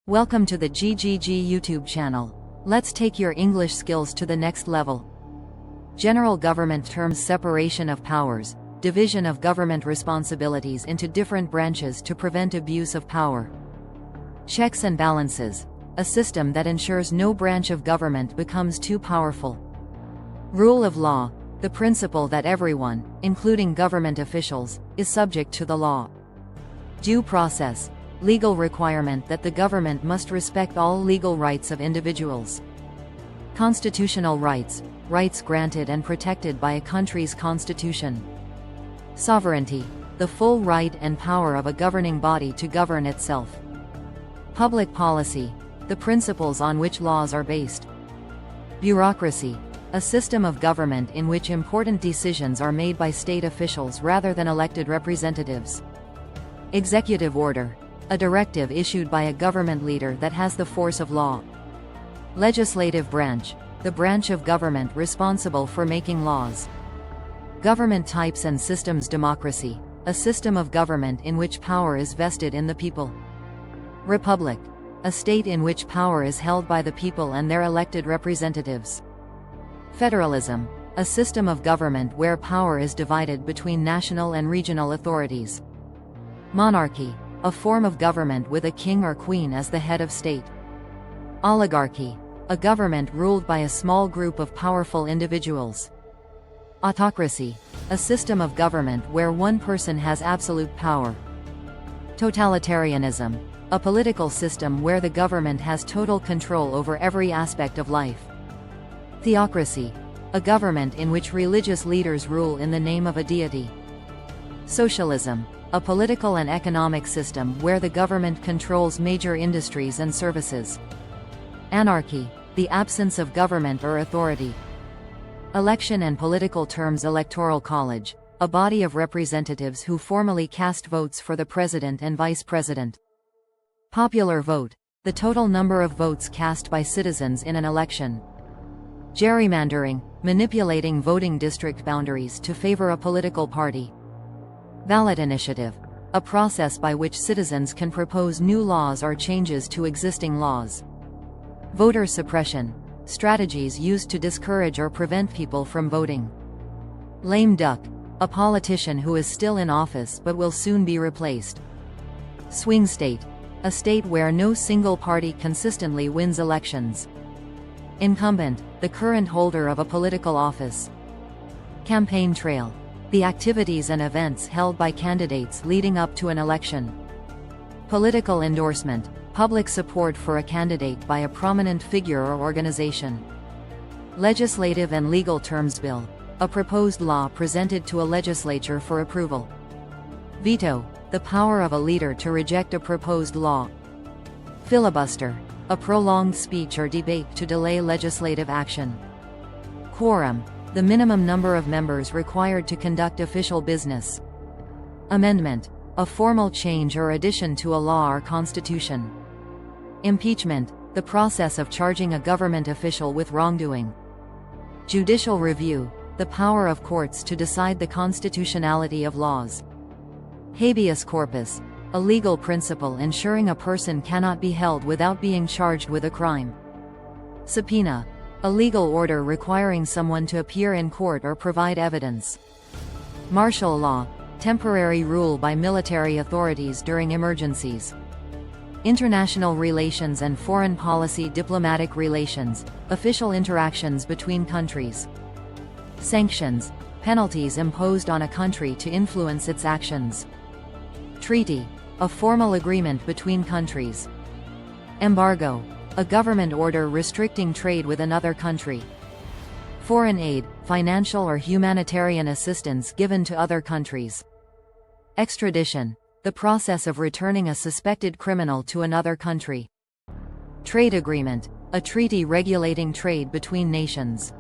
Welcome to the GGG YouTube channel. Let's take your English skills to the next level. General government terms separation of powers, division of government responsibilities into different branches to prevent abuse of power. Checks and balances, a system that ensures no branch of government becomes too powerful. Rule of law, the principle that everyone, including government officials, is subject to the law. Due process, legal requirement that the government must respect all legal rights of individuals. Constitutional rights, rights granted and protected by a country's constitution. Sovereignty, the full right and power of a governing body to govern itself. Public policy, the principles on which laws are based. Bureaucracy, a system of government in which important decisions are made by state officials rather than elected representatives. Executive order, a directive issued by a government leader that has the force of law. Legislative branch, the branch of government responsible for making laws. Government types and systems. Democracy, a system of government in which power is vested in the people. Republic, a state in which power is held by the people and their elected representatives. Federalism, a system of government where power is divided between national and regional authorities. Monarchy, a form of government with a king or queen as the head of state. Oligarchy, a government ruled by a small group of powerful individuals. Autocracy, a system of government where one person has absolute power. Totalitarianism, a political system where the government has total control over every aspect of life. Theocracy, a government in which religious leaders rule in the name of a deity. Socialism, a political and economic system where the government controls major industries and services. Anarchy, the absence of government or authority. Election and political terms. Electoral college, a body of representatives who formally cast votes for the president and vice president. Popular vote, the total number of votes cast by citizens in an election. Gerrymandering, manipulating voting district boundaries to favor a political party. Ballot initiative, a process by which citizens can propose new laws or changes to existing laws. Voter suppression, strategies used to discourage or prevent people from voting. Lame duck, a politician who is still in office but will soon be replaced. Swing state, a state where no single party consistently wins elections. Incumbent, the current holder of a political office. Campaign trail, the activities and events held by candidates leading up to an election. Political endorsement, public support for a candidate by a prominent figure or organization. Legislative and legal terms. Bill, a proposed law presented to a legislature for approval. Veto, the power of a leader to reject a proposed law. Filibuster, a prolonged speech or debate to delay legislative action. Quorum, the minimum number of members required to conduct official business. Amendment, a formal change or addition to a law or constitution. Impeachment, the process of charging a government official with wrongdoing. Judicial review, the power of courts to decide the constitutionality of laws. Habeas corpus, a legal principle ensuring a person cannot be held without being charged with a crime. Subpoena, a legal order requiring someone to appear in court or provide evidence. Martial law, temporary rule by military authorities during emergencies. International relations and foreign policy. Diplomatic relations, official interactions between countries. Sanctions, penalties imposed on a country to influence its actions. Treaty, a formal agreement between countries. Embargo, a government order restricting trade with another country. Foreign aid, financial or humanitarian assistance given to other countries. Extradition, the process of returning a suspected criminal to another country. Trade agreement, a treaty regulating trade between nations.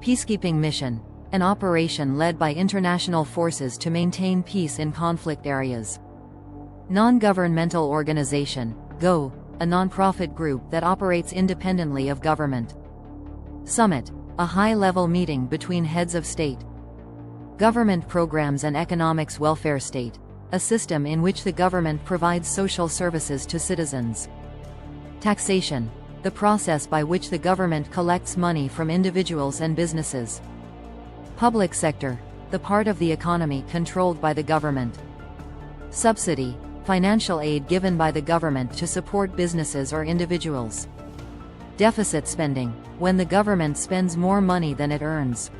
Peacekeeping mission, an operation led by international forces to maintain peace in conflict areas. Non-governmental organization, GO, a non-profit group that operates independently of government. Summit, a high-level meeting between heads of state. Government programs and economics. Welfare state, a system in which the government provides social services to citizens. Taxation, the process by which the government collects money from individuals and businesses. Public sector, the part of the economy controlled by the government. Subsidy, financial aid given by the government to support businesses or individuals. Deficit spending, when the government spends more money than it earns.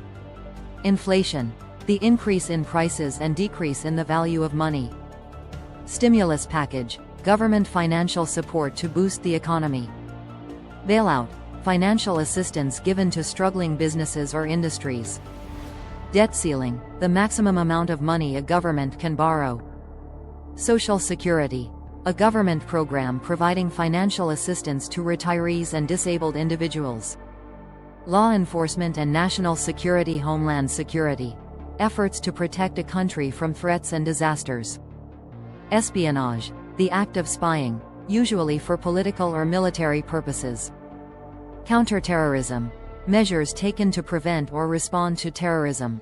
Inflation, the increase in prices and decrease in the value of money. Stimulus package, government financial support to boost the economy. Bailout, financial assistance given to struggling businesses or industries. Debt ceiling, the maximum amount of money a government can borrow. Social Security, a government program providing financial assistance to retirees and disabled individuals. Law enforcement and national security. Homeland security, efforts to protect a country from threats and disasters. Espionage, the act of spying, usually for political or military purposes. Counterterrorism, measures taken to prevent or respond to terrorism.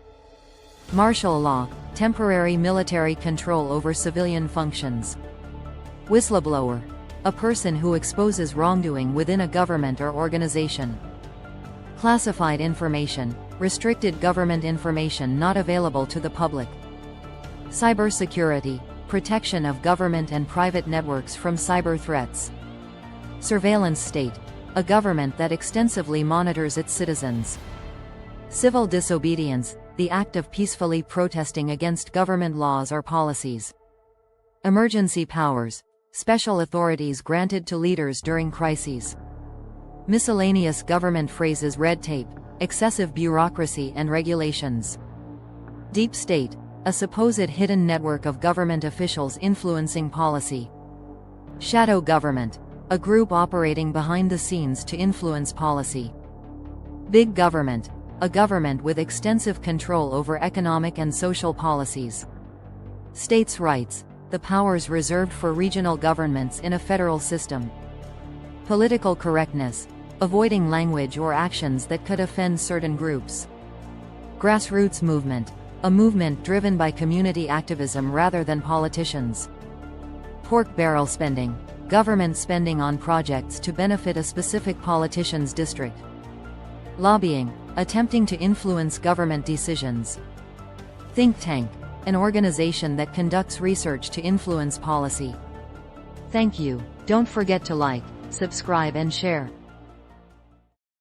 Martial law, temporary military control over civilian functions. Whistleblower, a person who exposes wrongdoing within a government or organization. Classified information, restricted government information not available to the public. Cybersecurity, protection of government and private networks from cyber threats. Surveillance state, a government that extensively monitors its citizens. Civil disobedience, the act of peacefully protesting against government laws or policies. Emergency powers, special authorities granted to leaders during crises. Miscellaneous government phrases. Red tape, excessive bureaucracy and regulations. Deep state, a supposed hidden network of government officials influencing policy. Shadow government, a group operating behind the scenes to influence policy. Big government, a government with extensive control over economic and social policies. States' rights, the powers reserved for regional governments in a federal system. Political correctness, avoiding language or actions that could offend certain groups. Grassroots movement, a movement driven by community activism rather than politicians. Pork barrel spending, government spending on projects to benefit a specific politician's district. Lobbying, attempting to influence government decisions. Think tank, an organization that conducts research to influence policy. Thank you. Don't forget to like, subscribe and share.